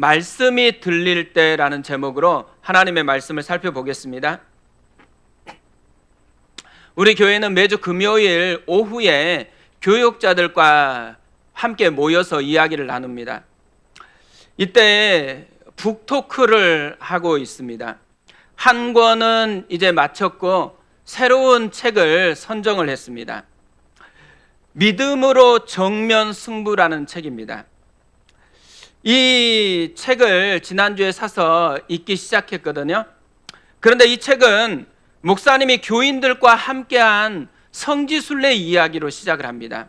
말씀이 들릴 때라는 제목으로 하나님의 말씀을 살펴보겠습니다. 우리 교회는 매주 금요일 오후에 교육자들과 함께 모여서 이야기를 나눕니다. 이때 북토크를 하고 있습니다. 한 권은 이제 마쳤고 새로운 책을 선정을 했습니다. 믿음으로 정면 승부라는 책입니다. 이 책을 지난주에 사서 읽기 시작했거든요. 그런데 이 책은 목사님이 교인들과 함께한 성지순례 이야기로 시작을 합니다.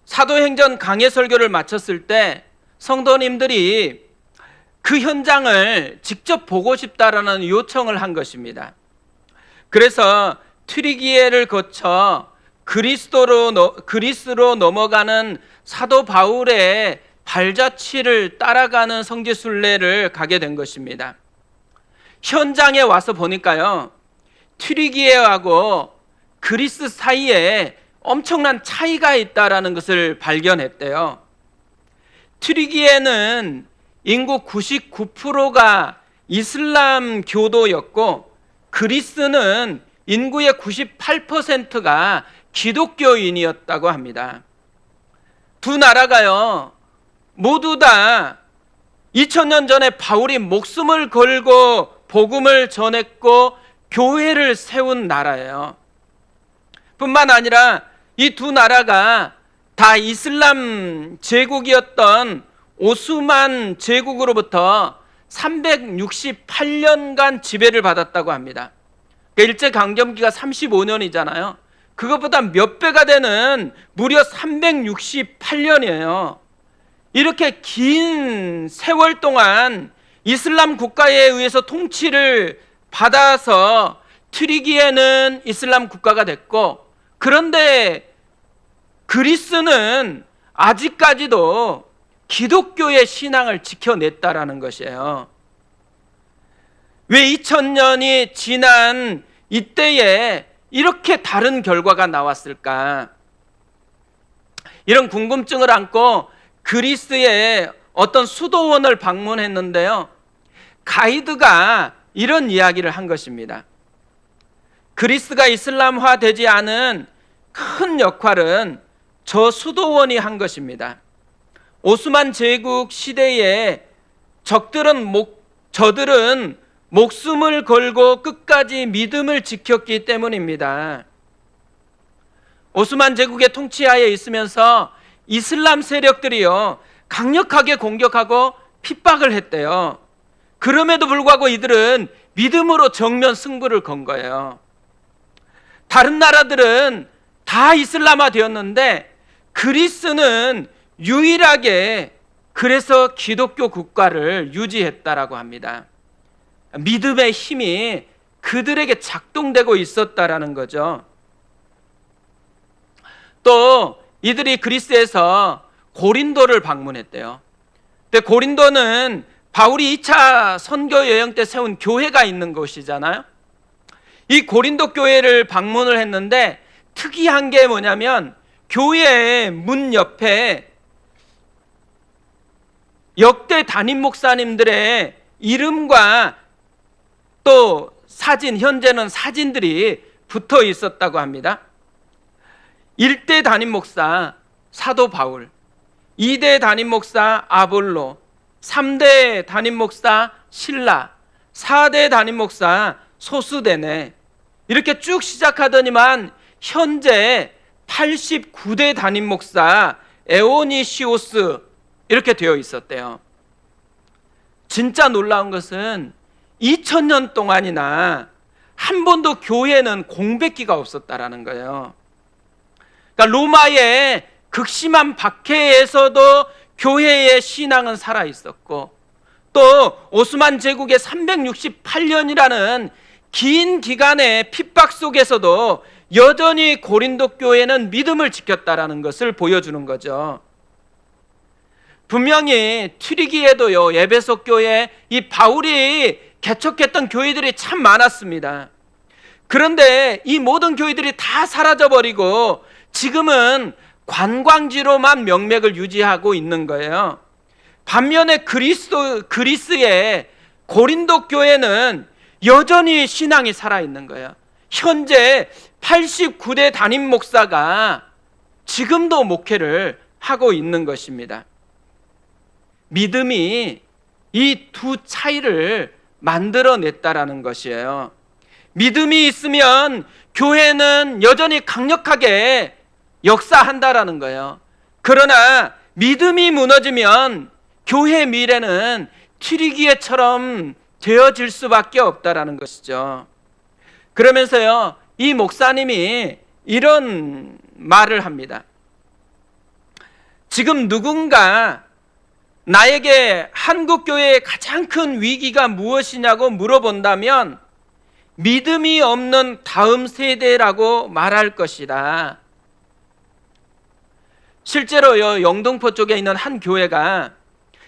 사도행전 강해 설교를 마쳤을 때 성도님들이 그 현장을 직접 보고 싶다라는 요청을 한 것입니다. 그래서 트리기에를 거쳐 그리스로 넘어가는 사도 바울의 발자취를 따라가는 성지순례를 가게 된 것입니다. 현장에 와서 보니까요, 트리기에하고 그리스 사이에 엄청난 차이가 있다라는 것을 발견했대요. 트리기에는 인구 99%가 이슬람 교도였고 그리스는 인구의 98%가 기독교인이었다고 합니다. 두 나라가요, 모두 다 2000년 전에 바울이 목숨을 걸고 복음을 전했고 교회를 세운 나라예요. 뿐만 아니라 이 두 나라가 다 이슬람 제국이었던 오스만 제국으로부터 368년간 지배를 받았다고 합니다. 일제강점기가 35년이잖아요. 그것보다 몇 배가 되는 무려 368년이에요. 이렇게 긴 세월 동안 이슬람 국가에 의해서 통치를 받아서 트리기에는 이슬람 국가가 됐고, 그런데 그리스는 아직까지도 기독교의 신앙을 지켜냈다라는 것이에요. 왜 2000년이 지난 이때에 이렇게 다른 결과가 나왔을까? 이런 궁금증을 안고 그리스의 어떤 수도원을 방문했는데요, 가이드가 이런 이야기를 한 것입니다. 그리스가 이슬람화 되지 않은 큰 역할은 저 수도원이 한 것입니다. 오스만 제국 시대에 저들은 목숨을 걸고 끝까지 믿음을 지켰기 때문입니다. 오스만 제국의 통치하에 있으면서 이슬람 세력들이요, 강력하게 공격하고 핍박을 했대요. 그럼에도 불구하고 이들은 믿음으로 정면 승부를 건 거예요. 다른 나라들은 다 이슬람화 되었는데 그리스는 유일하게 그래서 기독교 국가를 유지했다라고 합니다. 믿음의 힘이 그들에게 작동되고 있었다라는 거죠. 또 이들이 그리스에서 고린도를 방문했대요. 근데 고린도는 바울이 2차 선교 여행 때 세운 교회가 있는 곳이잖아요. 이 고린도 교회를 방문을 했는데 특이한 게 뭐냐면 교회의 문 옆에 역대 담임 목사님들의 이름과 또 사진, 현재는 사진들이 붙어 있었다고 합니다. 1대 담임 목사 사도 바울, 2대 담임 목사 아볼로, 3대 담임 목사 실라, 4대 담임 목사 소스데네, 이렇게 쭉 시작하더니만 현재 89대 담임 목사 에오니시오스 이렇게 되어 있었대요. 진짜 놀라운 것은 2000년 동안이나 한 번도 교회는 공백기가 없었다라는 거예요. 그러니까 로마의 극심한 박해에서도 교회의 신앙은 살아 있었고, 또 오스만 제국의 368년이라는 긴 기간의 핍박 속에서도 여전히 고린도 교회는 믿음을 지켰다라는 것을 보여주는 거죠. 분명히 트리기에도요, 에베소 교회, 이 바울이 개척했던 교회들이 참 많았습니다. 그런데 이 모든 교회들이 다 사라져버리고 지금은 관광지로만 명맥을 유지하고 있는 거예요. 반면에 그리스의 고린도 교회는 여전히 신앙이 살아있는 거예요. 현재 89대 담임 목사가 지금도 목회를 하고 있는 것입니다. 믿음이 이 두 차이를 만들어냈다라는 것이에요. 믿음이 있으면 교회는 여전히 강력하게 역사한다라는 거예요. 그러나 믿음이 무너지면 교회의 미래는 튀르기예처럼 되어질 수밖에 없다라는 것이죠. 그러면서요, 이 목사님이 이런 말을 합니다. 지금 누군가 나에게 한국교회의 가장 큰 위기가 무엇이냐고 물어본다면 믿음이 없는 다음 세대라고 말할 것이다. 실제로요, 영등포 쪽에 있는 한 교회가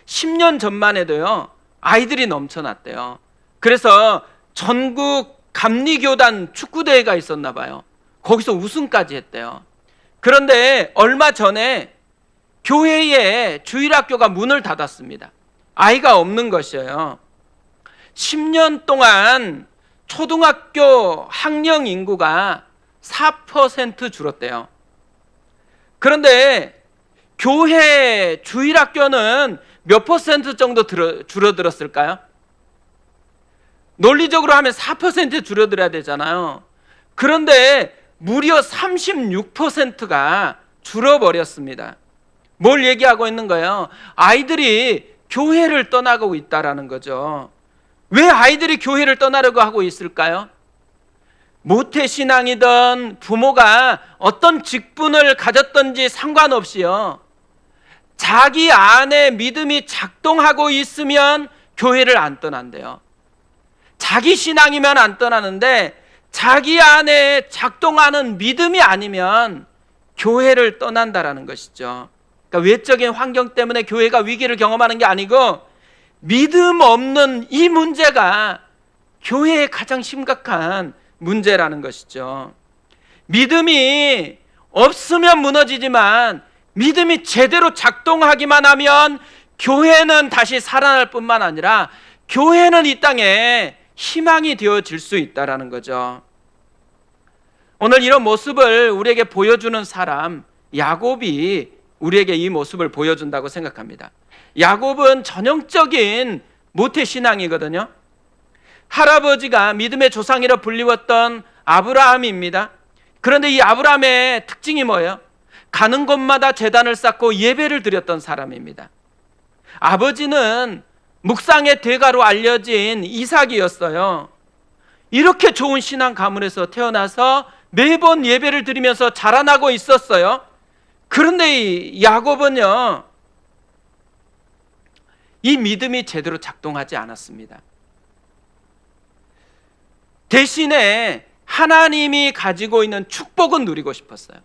10년 전만 해도요, 아이들이 넘쳐났대요. 그래서 전국 감리교단 축구대회가 있었나 봐요. 거기서 우승까지 했대요. 그런데 얼마 전에 교회에 주일학교가 문을 닫았습니다. 아이가 없는 것이에요. 10년 동안 초등학교 학령 인구가 4% 줄었대요. 그런데 교회 주일학교는 몇 퍼센트 정도 줄어들었을까요? 논리적으로 하면 4% 줄어들어야 되잖아요. 그런데 무려 36%가 줄어버렸습니다. 뭘 얘기하고 있는 거예요? 아이들이 교회를 떠나고 있다라는 거죠. 왜 아이들이 교회를 떠나려고 하고 있을까요? 모태신앙이든 부모가 어떤 직분을 가졌든지 상관없이요, 자기 안에 믿음이 작동하고 있으면 교회를 안 떠난대요. 자기 신앙이면 안 떠나는데 자기 안에 작동하는 믿음이 아니면 교회를 떠난다라는 것이죠. 그러니까 외적인 환경 때문에 교회가 위기를 경험하는 게 아니고 믿음 없는 이 문제가 교회의 가장 심각한 문제라는 것이죠. 믿음이 없으면 무너지지만 믿음이 제대로 작동하기만 하면 교회는 다시 살아날 뿐만 아니라 교회는 이 땅에 희망이 되어질 수 있다는 거죠. 오늘 이런 모습을 우리에게 보여주는 사람, 야곱이 우리에게 이 모습을 보여준다고 생각합니다. 야곱은 전형적인 모태신앙이거든요. 할아버지가 믿음의 조상이라 불리웠던 아브라함입니다. 그런데 이 아브라함의 특징이 뭐예요? 가는 곳마다 제단을 쌓고 예배를 드렸던 사람입니다. 아버지는 묵상의 대가로 알려진 이삭이었어요. 이렇게 좋은 신앙 가문에서 태어나서 매번 예배를 드리면서 자라나고 있었어요. 그런데 이 야곱은요, 이 믿음이 제대로 작동하지 않았습니다. 대신에 하나님이 가지고 있는 축복은 누리고 싶었어요.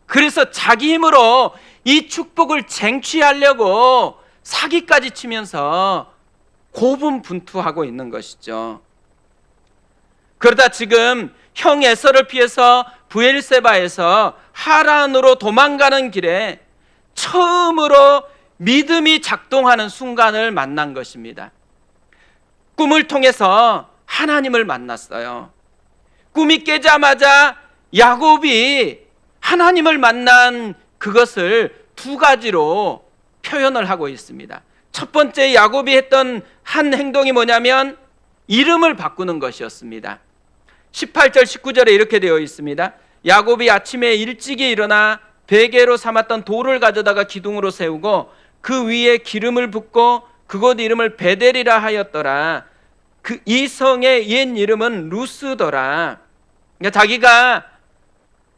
그래서 자기 힘으로 이 축복을 쟁취하려고 사기까지 치면서 고분분투하고 있는 것이죠. 그러다 지금 형 에서를 피해서 브엘세바에서 하란으로 도망가는 길에 처음으로 믿음이 작동하는 순간을 만난 것입니다. 꿈을 통해서 하나님을 만났어요. 꿈이 깨자마자 야곱이 하나님을 만난 그것을 두 가지로 표현을 하고 있습니다. 첫 번째, 야곱이 했던 한 행동이 뭐냐면 이름을 바꾸는 것이었습니다. 18절 19절에 이렇게 되어 있습니다. 야곱이 아침에 일찍이 일어나 베개로 삼았던 돌을 가져다가 기둥으로 세우고 그 위에 기름을 붓고 그곳 이름을 베델이라 하였더라. 이 성의 옛 이름은 루스더라. 그러니까 자기가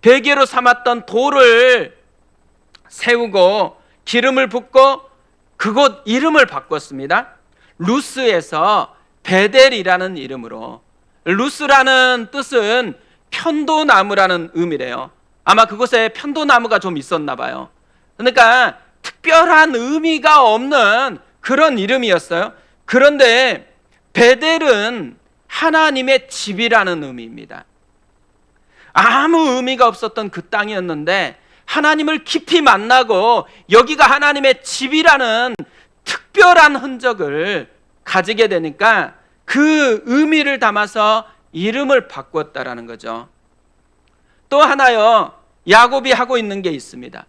베개로 삼았던 돌을 세우고 기름을 붓고 그곳 이름을 바꿨습니다. 루스에서 베델이라는 이름으로. 루스라는 뜻은 편도나무라는 의미래요. 아마 그곳에 편도나무가 좀 있었나 봐요. 그러니까 특별한 의미가 없는 그런 이름이었어요. 그런데 베델은 하나님의 집이라는 의미입니다. 아무 의미가 없었던 그 땅이었는데 하나님을 깊이 만나고 여기가 하나님의 집이라는 특별한 흔적을 가지게 되니까 그 의미를 담아서 이름을 바꿨다라는 거죠. 또 하나요, 야곱이 하고 있는 게 있습니다.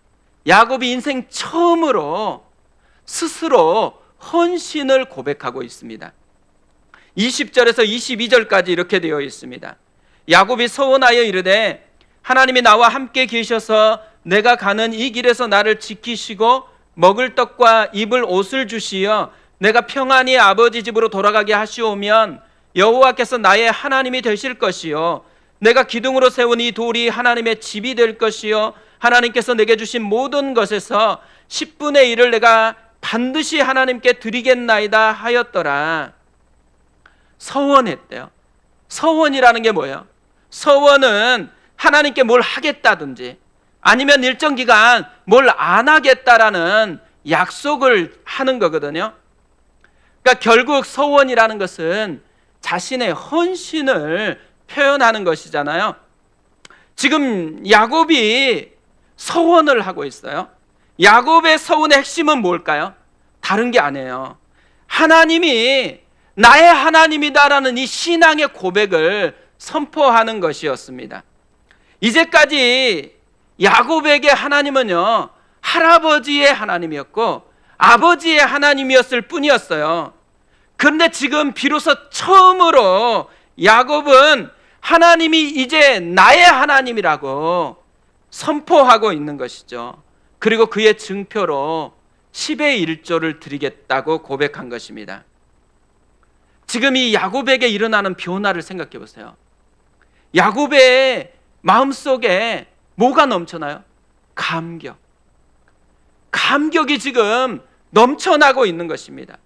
야곱이 인생 처음으로 스스로 헌신을 고백하고 있습니다. 20절에서 22절까지 이렇게 되어 있습니다. 야곱이 서원하여 이르되 하나님이 나와 함께 계셔서 내가 가는 이 길에서 나를 지키시고 먹을 떡과 입을 옷을 주시어 내가 평안히 아버지 집으로 돌아가게 하시오면 여호와께서 나의 하나님이 되실 것이요 내가 기둥으로 세운 이 돌이 하나님의 집이 될 것이요 하나님께서 내게 주신 모든 것에서 10분의 1을 내가 반드시 하나님께 드리겠나이다 하였더라. 서원했대요. 서원이라는 게 뭐예요? 서원은 하나님께 뭘 하겠다든지 아니면 일정 기간 뭘 안 하겠다라는 약속을 하는 거거든요. 그러니까 결국 서원이라는 것은 자신의 헌신을 표현하는 것이잖아요. 지금 야곱이 서원을 하고 있어요. 야곱의 서원의 핵심은 뭘까요? 다른 게 아니에요. 하나님이 나의 하나님이다라는 이 신앙의 고백을 선포하는 것이었습니다. 이제까지 야곱에게 하나님은요, 할아버지의 하나님이었고 아버지의 하나님이었을 뿐이었어요. 그런데 지금 비로소 처음으로 야곱은 하나님이 이제 나의 하나님이라고 선포하고 있는 것이죠. 그리고 그의 증표로 10의 1조를 드리겠다고 고백한 것입니다. 지금 이 야곱에게 일어나는 변화를 생각해 보세요. 야곱의 마음속에 뭐가 넘쳐나요? 감격이 지금 넘쳐나고 있는 것입니다.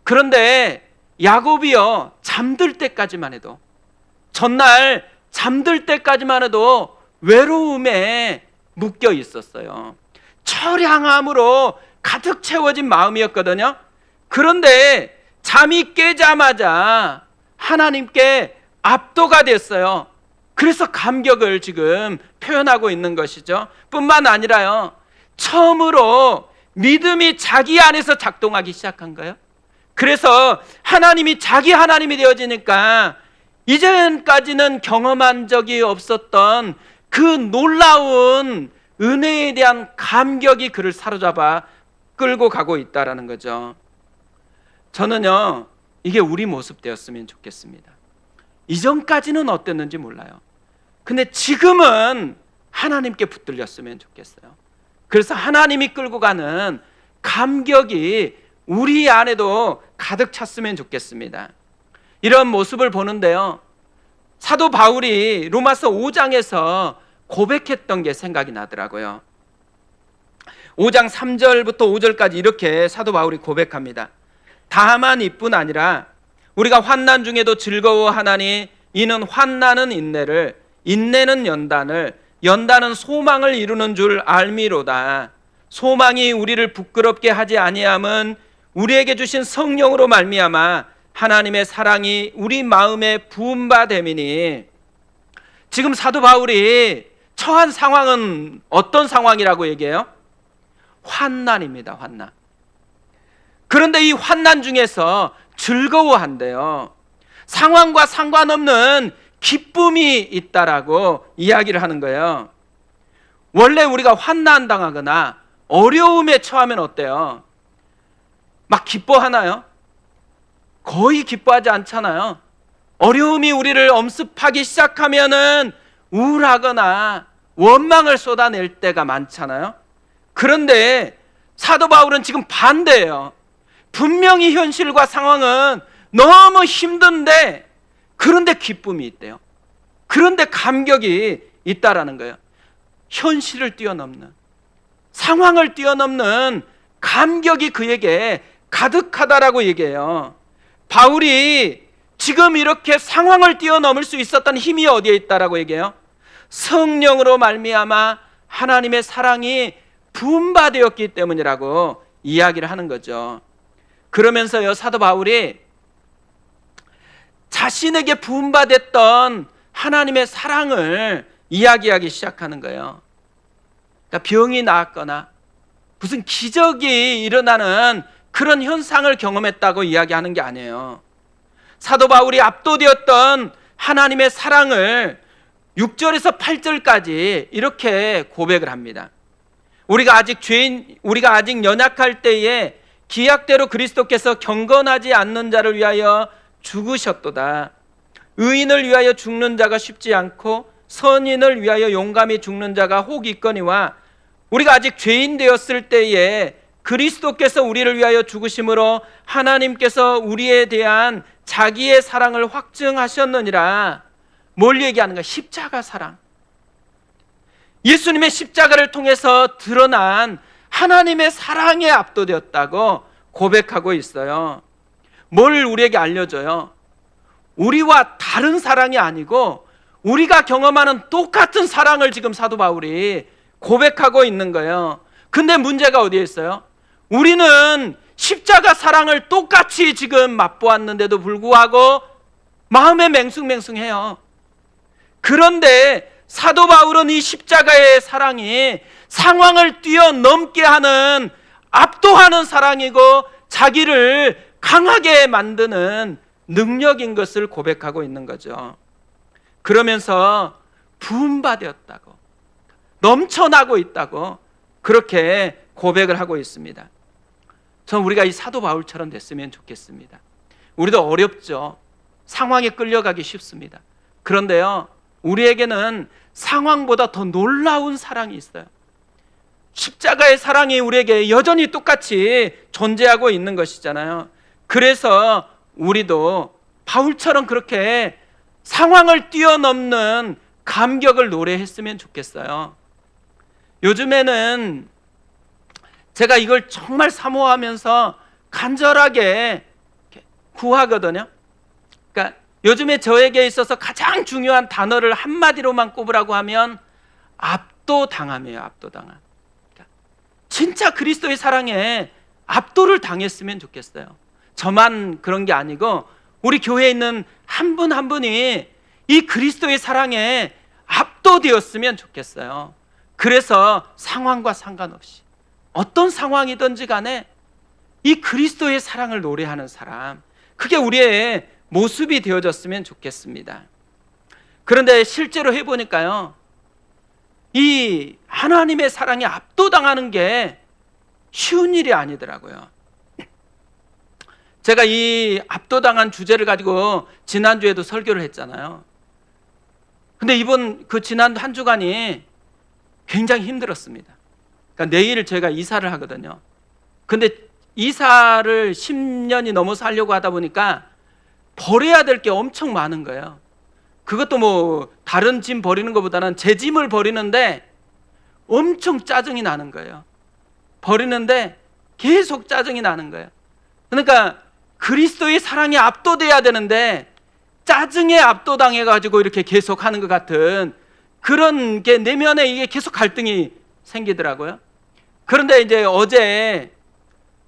그런데 야곱이요, 잠들 때까지만 해도, 전날 잠들 때까지만 해도 외로움에 묶여 있었어요. 처량함으로 가득 채워진 마음이었거든요. 그런데 잠이 깨자마자 하나님께 압도가 됐어요. 그래서 감격을 지금 표현하고 있는 것이죠. 뿐만 아니라요, 처음으로 믿음이 자기 안에서 작동하기 시작한 거예요. 그래서 하나님이 자기 하나님이 되어지니까 이전까지는 경험한 적이 없었던 그 놀라운 은혜에 대한 감격이 그를 사로잡아 끌고 가고 있다라는 거죠. 저는요, 이게 우리 모습 되었으면 좋겠습니다. 이전까지는 어땠는지 몰라요. 근데 지금은 하나님께 붙들렸으면 좋겠어요. 그래서 하나님이 끌고 가는 감격이 우리 안에도 가득 찼으면 좋겠습니다. 이런 모습을 보는데요, 사도 바울이 로마서 5장에서 고백했던 게 생각이 나더라고요. 5장 3절부터 5절까지 이렇게 사도 바울이 고백합니다. 다만 이뿐 아니라 우리가 환난 중에도 즐거워하나니 이는 환난은 인내를, 인내는 연단을, 연단은 소망을 이루는 줄 알미로다. 소망이 우리를 부끄럽게 하지 아니함은 우리에게 주신 성령으로 말미암아 하나님의 사랑이 우리 마음에 부은 바 됨이니. 지금 사도 바울이 처한 상황은 어떤 상황이라고 얘기해요? 환난입니다. 환난. 그런데 이 환난 중에서 즐거워한대요. 상황과 상관없는 기쁨이 있다라고 이야기를 하는 거예요. 원래 우리가 환난 당하거나 어려움에 처하면 어때요? 막 기뻐하나요? 거의 기뻐하지 않잖아요. 어려움이 우리를 엄습하기 시작하면은 우울하거나 원망을 쏟아낼 때가 많잖아요. 그런데 사도 바울은 지금 반대예요. 분명히 현실과 상황은 너무 힘든데 그런데 기쁨이 있대요. 그런데 감격이 있다라는 거예요. 현실을 뛰어넘는, 상황을 뛰어넘는 감격이 그에게 가득하다라고 얘기해요. 바울이 지금 이렇게 상황을 뛰어넘을 수 있었던 힘이 어디에 있다라고 얘기해요? 성령으로 말미암아 하나님의 사랑이 부음받았기 때문이라고 이야기를 하는 거죠. 그러면서요, 사도 바울이 자신에게 부음받았던 하나님의 사랑을 이야기하기 시작하는 거예요. 그러니까 병이 나았거나 무슨 기적이 일어나는 그런 현상을 경험했다고 이야기하는 게 아니에요. 사도 바울이 압도되었던 하나님의 사랑을 6절에서 8절까지 이렇게 고백을 합니다. 우리가 아직 연약할 때에 기약대로 그리스도께서 경건하지 않는 자를 위하여 죽으셨도다. 의인을 위하여 죽는 자가 쉽지 않고 선인을 위하여 용감히 죽는 자가 혹 있거니와 우리가 아직 죄인 되었을 때에 그리스도께서 우리를 위하여 죽으심으로 하나님께서 우리에 대한 자기의 사랑을 확증하셨느니라. 뭘 얘기하는가? 십자가 사랑. 예수님의 십자가를 통해서 드러난 하나님의 사랑에 압도되었다고 고백하고 있어요. 뭘 우리에게 알려줘요? 우리와 다른 사랑이 아니고 우리가 경험하는 똑같은 사랑을 지금 사도 바울이 고백하고 있는 거예요. 근데 문제가 어디에 있어요? 우리는 십자가 사랑을 똑같이 지금 맛보았는데도 불구하고 마음에 맹숭맹숭해요. 그런데 사도 바울은 이 십자가의 사랑이 상황을 뛰어넘게 하는 압도하는 사랑이고 자기를 강하게 만드는 능력인 것을 고백하고 있는 거죠. 그러면서 부음받았다고, 넘쳐나고 있다고 그렇게 고백을 하고 있습니다. 전 우리가 이 사도 바울처럼 됐으면 좋겠습니다. 우리도 어렵죠. 상황에 끌려가기 쉽습니다. 그런데요, 우리에게는 상황보다 더 놀라운 사랑이 있어요. 십자가의 사랑이 우리에게 여전히 똑같이 존재하고 있는 것이잖아요. 그래서 우리도 바울처럼 그렇게 상황을 뛰어넘는 감격을 노래했으면 좋겠어요. 요즘에는 제가 이걸 정말 사모하면서 간절하게 구하거든요. 그러니까 요즘에 저에게 있어서 가장 중요한 단어를 한마디로만 꼽으라고 하면 압도당함이에요. 압도당함. 그러니까 진짜 그리스도의 사랑에 압도를 당했으면 좋겠어요. 저만 그런 게 아니고 우리 교회에 있는 한 분 한 분이 이 그리스도의 사랑에 압도되었으면 좋겠어요. 그래서 상황과 상관없이 어떤 상황이든지 간에 이 그리스도의 사랑을 노래하는 사람, 그게 우리의 모습이 되어졌으면 좋겠습니다. 그런데 실제로 해보니까요, 이 하나님의 사랑에 압도당하는 게 쉬운 일이 아니더라고요. 제가 이 압도당한 주제를 가지고 지난주에도 설교를 했잖아요. 근데 이번 지난 한 주간이 굉장히 힘들었습니다. 그러니까 내일 제가 이사를 하거든요. 근데 이사를 10년이 넘어서 하려고 하다 보니까 버려야 될 게 엄청 많은 거예요. 그것도 뭐 다른 짐 버리는 것보다는 제 짐을 버리는데 엄청 짜증이 나는 거예요. 버리는데 계속 짜증이 나는 거예요. 그러니까 그리스도의 사랑에 압도돼야 되는데 짜증에 압도당해가지고 이렇게 계속 하는 것 같은 그런 게 내면에 이게 계속 갈등이 생기더라고요. 그런데 이제 어제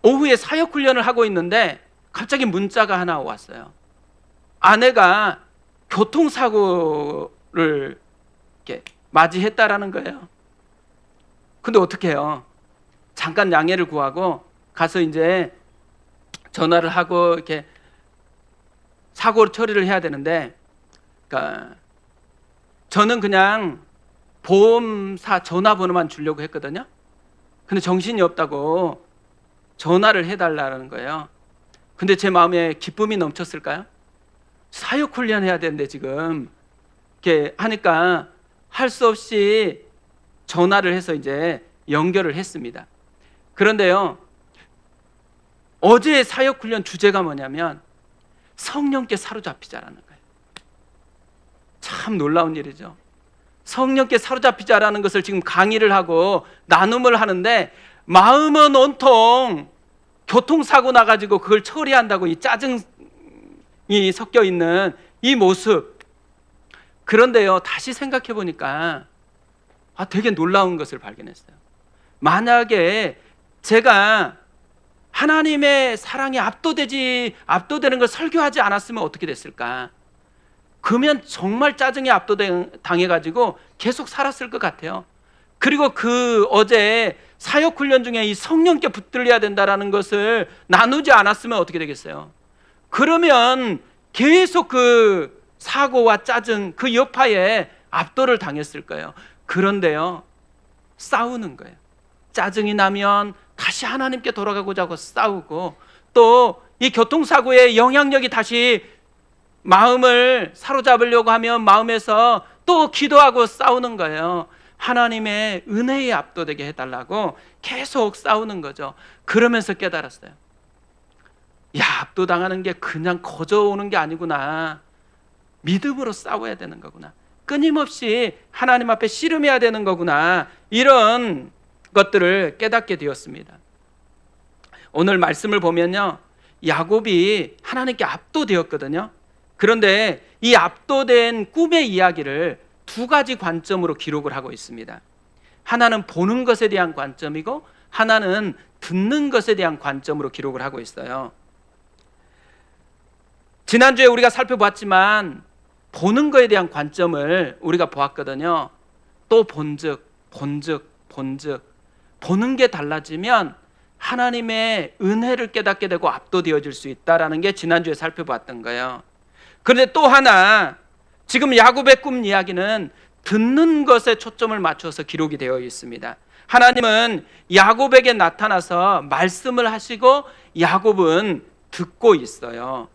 오후에 사역훈련을 하고 있는데 갑자기 문자가 하나 왔어요. 아내가 교통사고를 이렇게 맞이했다라는 거예요. 근데 어떻게 해요? 잠깐 양해를 구하고 가서 이제 전화를 하고 이렇게 사고 처리를 해야 되는데, 그러니까 저는 그냥 보험사 전화번호만 주려고 했거든요. 근데 정신이 없다고 전화를 해달라는 거예요. 근데 제 마음에 기쁨이 넘쳤을까요? 사역 훈련해야 되는데 지금 이렇게 하니까 할 수 없이 전화를 해서 이제 연결을 했습니다. 그런데요, 어제 사역 훈련 주제가 뭐냐면 성령께 사로잡히자라는 거예요. 참 놀라운 일이죠. 성령께 사로잡히자라는 것을 지금 강의를 하고 나눔을 하는데 마음은 온통 교통사고 나가지고 그걸 처리한다고 이 짜증이 섞여 있는 이 모습. 그런데요, 다시 생각해 보니까 되게 놀라운 것을 발견했어요. 만약에 제가 하나님의 사랑에 압도되는 걸 설교하지 않았으면 어떻게 됐을까? 그러면 정말 짜증에 압도당해가지고 계속 살았을 것 같아요. 그리고 그 어제 사역 훈련 중에 이 성령께 붙들려야 된다라는 것을 나누지 않았으면 어떻게 되겠어요? 그러면 계속 그 사고와 짜증, 그 여파에 압도를 당했을 거예요. 그런데요, 싸우는 거예요. 짜증이 나면 다시 하나님께 돌아가고자 하고 싸우고, 또 이 교통사고의 영향력이 다시 마음을 사로잡으려고 하면 마음에서 또 기도하고 싸우는 거예요. 하나님의 은혜에 압도되게 해달라고 계속 싸우는 거죠. 그러면서 깨달았어요. 야, 압도당하는 게 그냥 거저 오는 게 아니구나. 믿음으로 싸워야 되는 거구나. 끊임없이 하나님 앞에 씨름해야 되는 거구나. 이런 것들을 깨닫게 되었습니다. 오늘 말씀을 보면요, 야곱이 하나님께 압도되었거든요. 그런데 이 압도된 꿈의 이야기를 두 가지 관점으로 기록을 하고 있습니다. 하나는 보는 것에 대한 관점이고, 하나는 듣는 것에 대한 관점으로 기록을 하고 있어요. 지난주에 우리가 살펴봤지만 보는 것에 대한 관점을 우리가 보았거든요. 또 본즉 보는 게 달라지면 하나님의 은혜를 깨닫게 되고 압도되어질 수 있다라는 게 지난주에 살펴봤던 거예요. 그런데 또 하나, 지금 야곱의 꿈 이야기는 듣는 것에 초점을 맞춰서 기록이 되어 있습니다. 하나님은 야곱에게 나타나서 말씀을 하시고 야곱은 듣고 있어요.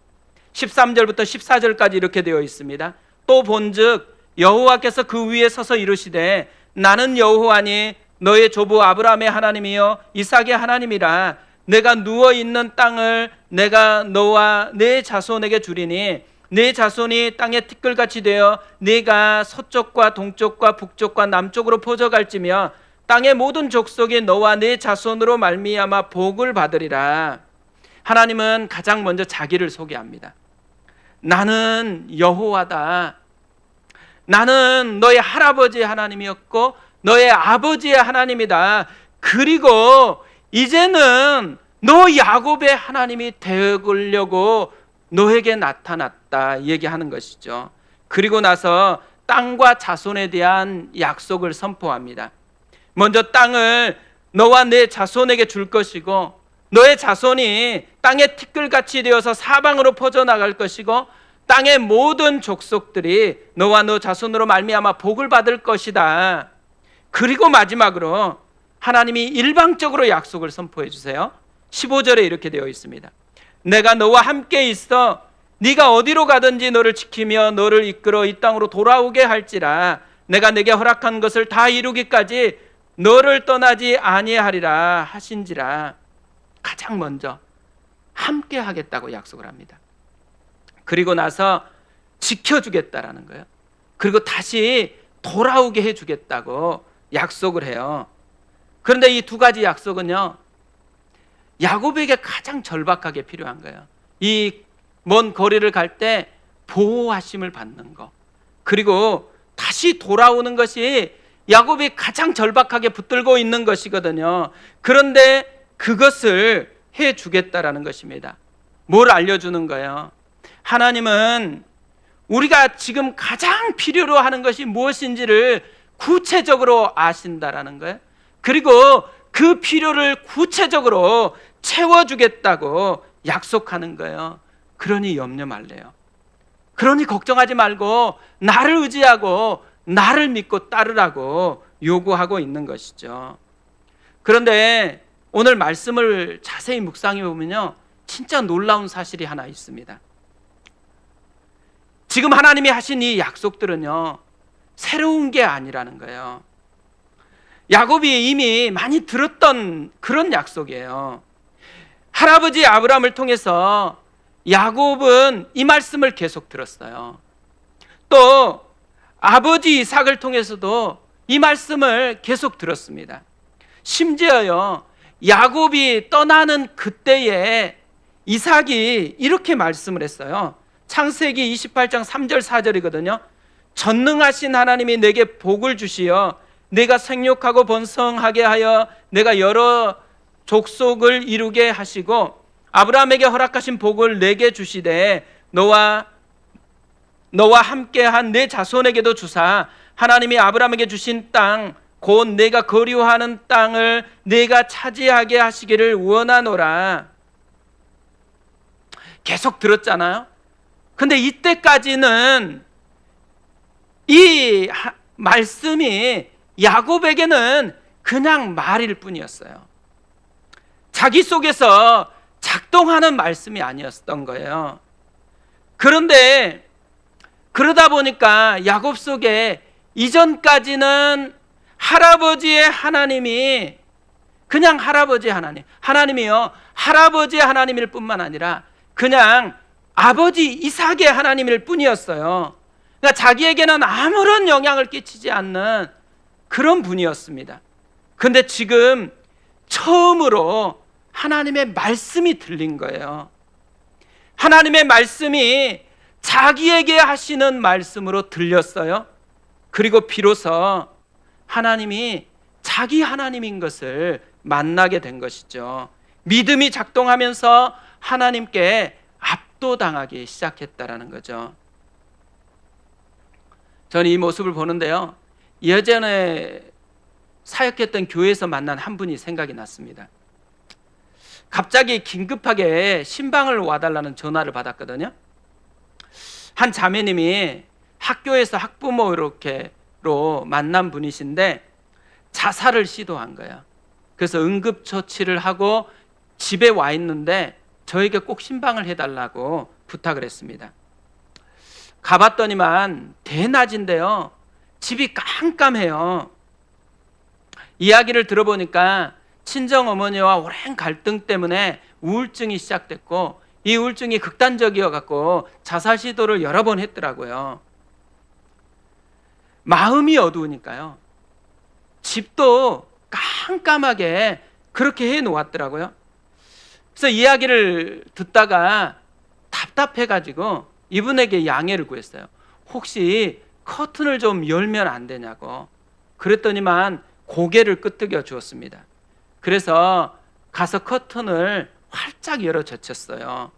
13절부터 14절까지 이렇게 되어 있습니다. 또 본즉 여호와께서 그 위에 서서 이르시되 나는 여호와니 너의 조부 아브라함의 하나님이요 이삭의 하나님이라. 내가 누워있는 땅을 내가 너와 내 자손에게 주리니 네 자손이 땅의 티끌같이 되어 네가 서쪽과 동쪽과 북쪽과 남쪽으로 퍼져갈지며 땅의 모든 족속이 너와 네 자손으로 말미암아 복을 받으리라. 하나님은 가장 먼저 자기를 소개합니다. 나는 여호와다. 나는 너의 할아버지의 하나님이었고 너의 아버지의 하나님이다. 그리고 이제는 너 야곱의 하나님이 되려고 너에게 나타났다 얘기하는 것이죠. 그리고 나서 땅과 자손에 대한 약속을 선포합니다. 먼저 땅을 너와 내 자손에게 줄 것이고 너의 자손이 땅의 티끌같이 되어서 사방으로 퍼져나갈 것이고 땅의 모든 족속들이 너와 너 자손으로 말미암아 복을 받을 것이다. 그리고 마지막으로 하나님이 일방적으로 약속을 선포해 주세요. 15절에 이렇게 되어 있습니다. 내가 너와 함께 있어 네가 어디로 가든지 너를 지키며 너를 이끌어 이 땅으로 돌아오게 할지라. 내가 내게 허락한 것을 다 이루기까지 너를 떠나지 아니하리라 하신지라. 가장 먼저 함께 하겠다고 약속을 합니다. 그리고 나서 지켜주겠다라는 거예요. 그리고 다시 돌아오게 해주겠다고 약속을 해요. 그런데 이 두 가지 약속은요, 야곱에게 가장 절박하게 필요한 거예요. 이 먼 거리를 갈 때 보호하심을 받는 거, 그리고 다시 돌아오는 것이 야곱이 가장 절박하게 붙들고 있는 것이거든요. 그런데 그것을 해주겠다라는 것입니다. 뭘 알려주는 거예요? 하나님은 우리가 지금 가장 필요로 하는 것이 무엇인지를 구체적으로 아신다라는 거예요. 그리고 그 필요를 구체적으로 채워주겠다고 약속하는 거예요. 그러니 염려 말래요. 그러니 걱정하지 말고 나를 의지하고 나를 믿고 따르라고 요구하고 있는 것이죠. 그런데 오늘 말씀을 자세히 묵상해 보면요, 진짜 놀라운 사실이 하나 있습니다. 지금 하나님이 하신 이 약속들은요, 새로운 게 아니라는 거예요. 야곱이 이미 많이 들었던 그런 약속이에요. 할아버지 아브라함을 통해서 야곱은 이 말씀을 계속 들었어요. 또 아버지 이삭을 통해서도 이 말씀을 계속 들었습니다. 심지어요, 야곱이 떠나는 그때에 이삭이 이렇게 말씀을 했어요. 창세기 28장 3절 4절이거든요. 전능하신 하나님이 내게 복을 주시어 내가 생육하고 번성하게 하여 내가 여러 족속을 이루게 하시고 아브라함에게 허락하신 복을 내게 주시되 너와 함께한 내 자손에게도 주사 하나님이 아브라함에게 주신 땅 곧 내가 거류하는 땅을 내가 차지하게 하시기를 원하노라. 계속 들었잖아요. 근데 이때까지는 이 말씀이 야곱에게는 그냥 말일 뿐이었어요. 자기 속에서 작동하는 말씀이 아니었던 거예요. 그런데 그러다 보니까 야곱 속에 이전까지는 할아버지의 하나님이 그냥 할아버지의 하나님, 하나님이요 할아버지의 하나님일 뿐만 아니라 그냥 아버지 이삭의 하나님일 뿐이었어요. 그러니까 자기에게는 아무런 영향을 끼치지 않는 그런 분이었습니다. 근데 지금 처음으로 하나님의 말씀이 들린 거예요. 하나님의 말씀이 자기에게 하시는 말씀으로 들렸어요. 그리고 비로소 하나님이 자기 하나님인 것을 만나게 된 것이죠. 믿음이 작동하면서 하나님께 압도당하기 시작했다라는 거죠. 저는 이 모습을 보는데요, 예전에 사역했던 교회에서 만난 한 분이 생각이 났습니다. 갑자기 긴급하게 신방을 와달라는 전화를 받았거든요. 한 자매님이 학교에서 학부모 이렇게로 만난 분이신데 자살을 시도한 거예요. 그래서 응급처치를 하고 집에 와 있는데 저에게 꼭 신방을 해달라고 부탁을 했습니다. 가봤더니만 대낮인데요, 집이 깜깜해요. 이야기를 들어보니까 친정어머니와 오랜 갈등 때문에 우울증이 시작됐고 이 우울증이 극단적이어갖고 자살 시도를 여러 번 했더라고요. 마음이 어두우니까요, 집도 깜깜하게 그렇게 해놓았더라고요. 그래서 이야기를 듣다가 답답해가지고 이분에게 양해를 구했어요. 혹시 커튼을 좀 열면 안 되냐고. 그랬더니만 고개를 끄덕여 주었습니다. 그래서 가서 커튼을 활짝 열어 젖혔어요.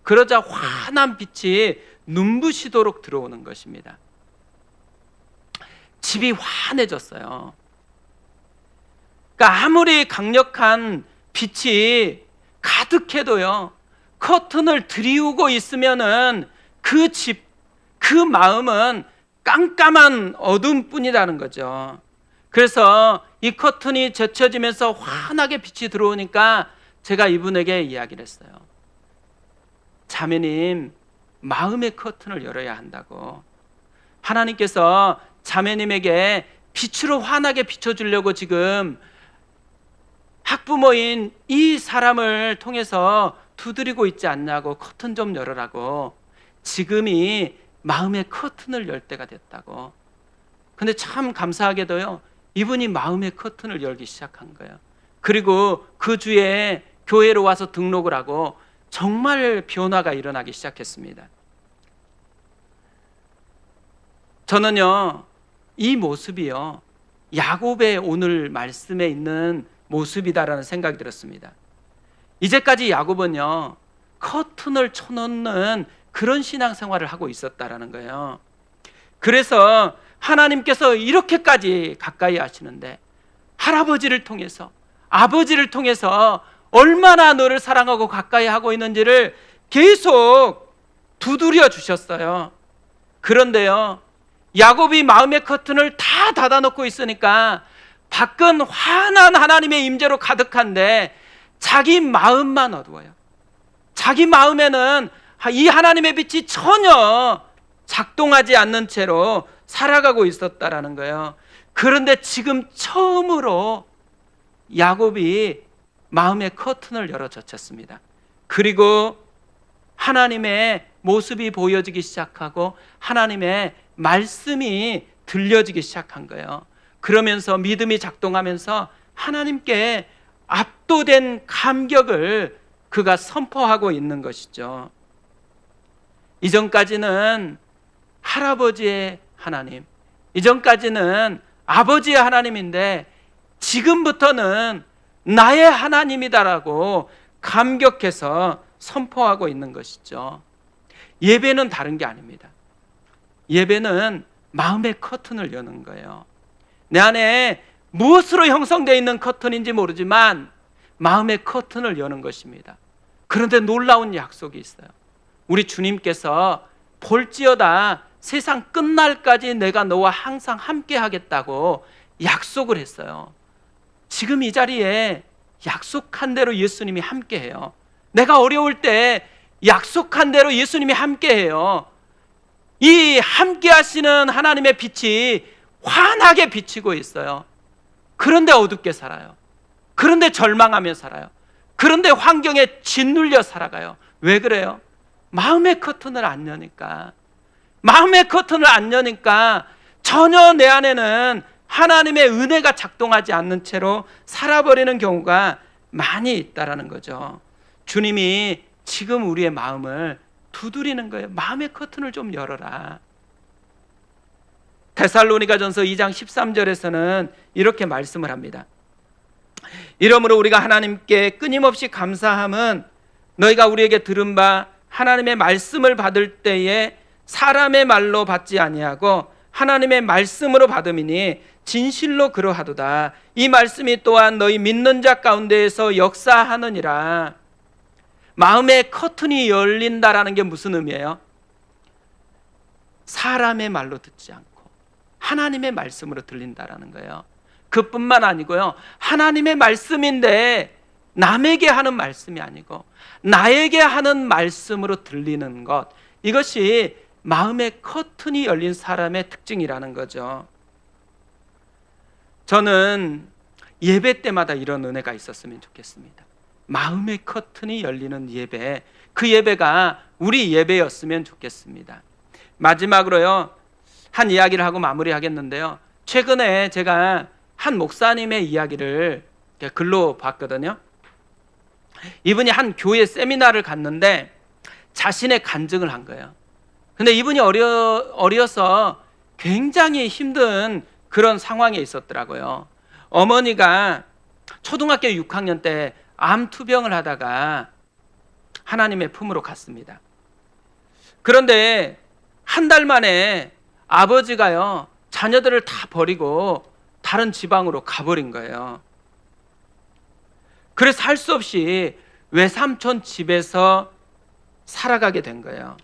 그러자 환한 빛이 눈부시도록 들어오는 것입니다. 집이 환해졌어요. 그러니까 아무리 강력한 빛이 가득해도요, 커튼을 들이우고 있으면은 그 집, 그 마음은 깜깜한 어둠뿐이라는 거죠. 그래서 이 커튼이 젖혀지면서 환하게 빛이 들어오니까 제가 이분에게 이야기를 했어요. 자매님, 마음의 커튼을 열어야 한다고. 하나님께서 자매님에게 빛으로 환하게 비춰주려고 지금 학부모인 이 사람을 통해서 두드리고 있지 않냐고. 커튼 좀 열어라고. 지금이 마음의 커튼을 열 때가 됐다고. 근데 참 감사하게도요, 이분이 마음의 커튼을 열기 시작한 거예요. 그리고 그 주에 교회로 와서 등록을 하고 정말 변화가 일어나기 시작했습니다. 저는요, 이 모습이요, 야곱의 오늘 말씀에 있는 모습이다라는 생각이 들었습니다. 이제까지 야곱은요, 커튼을 쳐놓는 그런 신앙생활을 하고 있었다라는 거예요. 그래서 하나님께서 이렇게까지 가까이 하시는데 할아버지를 통해서, 아버지를 통해서 얼마나 너를 사랑하고 가까이 하고 있는지를 계속 두드려 주셨어요. 그런데요, 야곱이 마음의 커튼을 다 닫아놓고 있으니까 밖은 환한 하나님의 임재로 가득한데 자기 마음만 어두워요. 자기 마음에는 이 하나님의 빛이 전혀 작동하지 않는 채로 살아가고 있었다라는 거예요. 그런데 지금 처음으로 야곱이 마음의 커튼을 열어 젖혔습니다. 그리고 하나님의 모습이 보여지기 시작하고 하나님의 말씀이 들려지기 시작한 거예요. 그러면서 믿음이 작동하면서 하나님께 압도된 감격을 그가 선포하고 있는 것이죠. 이전까지는 할아버지의 하나님, 이전까지는 아버지의 하나님인데 지금부터는 나의 하나님이다라고 감격해서 선포하고 있는 것이죠. 예배는 다른 게 아닙니다. 예배는 마음의 커튼을 여는 거예요. 내 안에 무엇으로 형성되어 있는 커튼인지 모르지만 마음의 커튼을 여는 것입니다. 그런데 놀라운 약속이 있어요. 우리 주님께서 볼지어다 세상 끝날까지 내가 너와 항상 함께 하겠다고 약속을 했어요. 지금 이 자리에 약속한 대로 예수님이 함께 해요. 내가 어려울 때 약속한 대로 예수님이 함께 해요. 이 함께 하시는 하나님의 빛이 환하게 비치고 있어요. 그런데 어둡게 살아요. 그런데 절망하며 살아요. 그런데 환경에 짓눌려 살아가요. 왜 그래요? 마음의 커튼을 안 여니까. 마음의 커튼을 안 여니까 전혀 내 안에는 하나님의 은혜가 작동하지 않는 채로 살아버리는 경우가 많이 있다라는 거죠. 주님이 지금 우리의 마음을 두드리는 거예요. 마음의 커튼을 좀 열어라. 데살로니가전서 2장 13절에서는 이렇게 말씀을 합니다. 이러므로 우리가 하나님께 끊임없이 감사함은 너희가 우리에게 들은 바 하나님의 말씀을 받을 때에 사람의 말로 받지 아니하고 하나님의 말씀으로 받음이니 진실로 그러하도다. 이 말씀이 또한 너희 믿는 자 가운데에서 역사하느니라. 마음의 커튼이 열린다라는 게 무슨 의미예요? 사람의 말로 듣지 않고 하나님의 말씀으로 들린다라는 거예요. 그뿐만 아니고요, 하나님의 말씀인데 남에게 하는 말씀이 아니고 나에게 하는 말씀으로 들리는 것, 이것이 마음의 커튼이 열린 사람의 특징이라는 거죠. 저는 예배 때마다 이런 은혜가 있었으면 좋겠습니다. 마음의 커튼이 열리는 예배, 그 예배가 우리 예배였으면 좋겠습니다. 마지막으로요, 한 이야기를 하고 마무리하겠는데요, 최근에 제가 한 목사님의 이야기를 글로 봤거든요. 이분이 한 교회 세미나를 갔는데 자신의 간증을 한 거예요. 근데 이분이 어려서 굉장히 힘든 그런 상황에 있었더라고요. 어머니가 초등학교 6학년 때 암투병을 하다가 하나님의 품으로 갔습니다. 그런데 한 달 만에 아버지가요, 자녀들을 다 버리고 다른 지방으로 가버린 거예요. 그래서 할 수 없이 외삼촌 집에서 살아가게 된 거예요.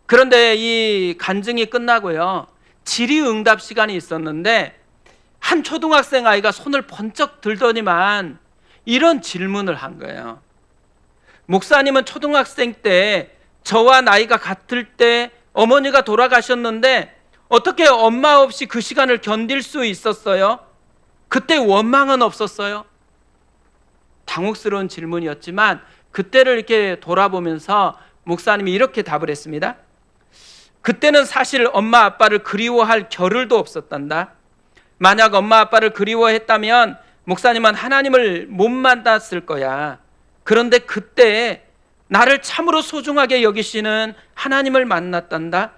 그런데 이 간증이 끝나고요, 질의응답 시간이 있었는데 한 초등학생 아이가 손을 번쩍 들더니만 이런 질문을 한 거예요. 목사님은 초등학생 때 저와 나이가 같을 때 어머니가 돌아가셨는데 어떻게 엄마 없이 그 시간을 견딜 수 있었어요? 그때 원망은 없었어요? 당혹스러운 질문이었지만 그때를 이렇게 돌아보면서 목사님이 이렇게 답을 했습니다. 그때는 사실 엄마 아빠를 그리워할 겨를도 없었단다. 만약 엄마 아빠를 그리워했다면 목사님은 하나님을 못 만났을 거야. 그런데 그때 나를 참으로 소중하게 여기시는 하나님을 만났단다.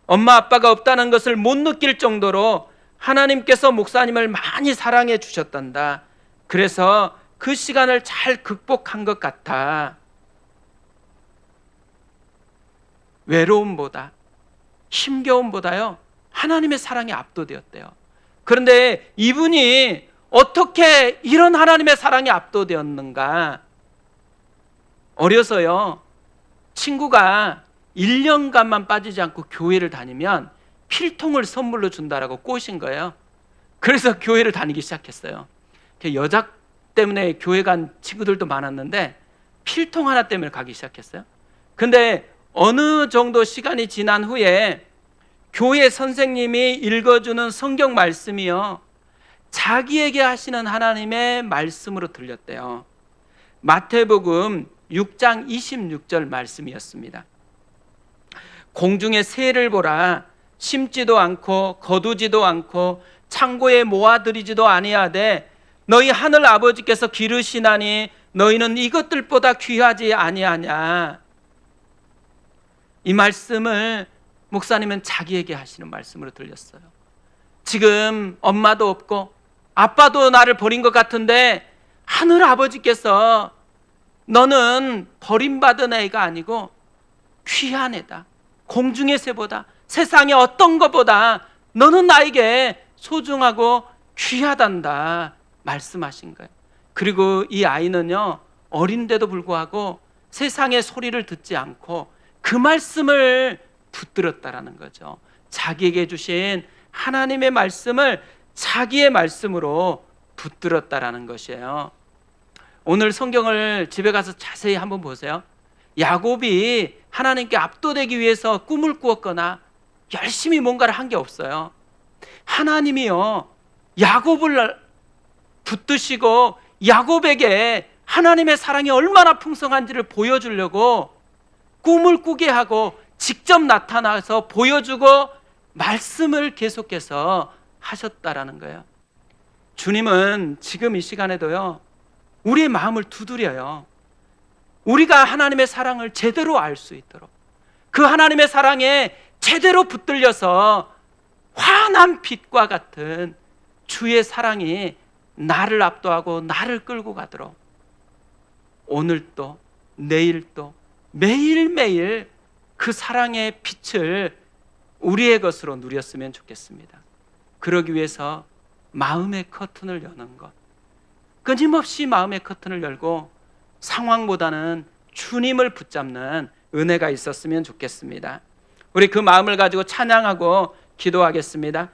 엄마 아빠가 없다는 것을 못 느낄 정도로 하나님께서 목사님을 많이 사랑해 주셨단다. 그래서 그 시간을 잘 극복한 것 같아. 외로움보다, 힘겨움보다요, 하나님의 사랑이 압도되었대요. 그런데 이분이 어떻게 이런 하나님의 사랑이 압도되었는가? 어려서요, 친구가 1년간만 빠지지 않고 교회를 다니면 필통을 선물로 준다라고 꼬신 거예요. 그래서 교회를 다니기 시작했어요. 여자 때문에 교회 간 친구들도 많았는데 필통 하나 때문에 가기 시작했어요. 근데 어느 정도 시간이 지난 후에 교회 선생님이 읽어주는 성경 말씀이요, 자기에게 하시는 하나님의 말씀으로 들렸대요. 마태복음 6장 26절 말씀이었습니다. 공중의 새를 보라. 심지도 않고 거두지도 않고 창고에 모아들이지도 아니하되 너희 하늘 아버지께서 기르시나니 너희는 이것들보다 귀하지 아니하냐. 이 말씀을 목사님은 자기에게 하시는 말씀으로 들렸어요. 지금 엄마도 없고 아빠도 나를 버린 것 같은데 하늘 아버지께서 너는 버림받은 애가 아니고 귀한 애다. 공중의 새보다, 세상의 어떤 것보다 너는 나에게 소중하고 귀하단다 말씀하신 거예요. 그리고 이 아이는요, 어린데도 불구하고 세상의 소리를 듣지 않고 그 말씀을 붙들었다라는 거죠. 자기에게 주신 하나님의 말씀을 자기의 말씀으로 붙들었다라는 것이에요. 오늘 성경을 집에 가서 자세히 한번 보세요. 야곱이 하나님께 압도되기 위해서 꿈을 꾸었거나 열심히 뭔가를 한 게 없어요. 하나님이요, 야곱을 붙드시고 야곱에게 하나님의 사랑이 얼마나 풍성한지를 보여주려고 꿈을 꾸게 하고 직접 나타나서 보여주고 말씀을 계속해서 하셨다라는 거예요. 주님은 지금 이 시간에도요, 우리의 마음을 두드려요. 우리가 하나님의 사랑을 제대로 알 수 있도록, 그 하나님의 사랑에 제대로 붙들려서 환한 빛과 같은 주의 사랑이 나를 압도하고 나를 끌고 가도록 오늘도 내일도 매일매일 그 사랑의 빛을 우리의 것으로 누렸으면 좋겠습니다. 그러기 위해서 마음의 커튼을 여는 것, 끊임없이 마음의 커튼을 열고 상황보다는 주님을 붙잡는 은혜가 있었으면 좋겠습니다. 우리 그 마음을 가지고 찬양하고 기도하겠습니다.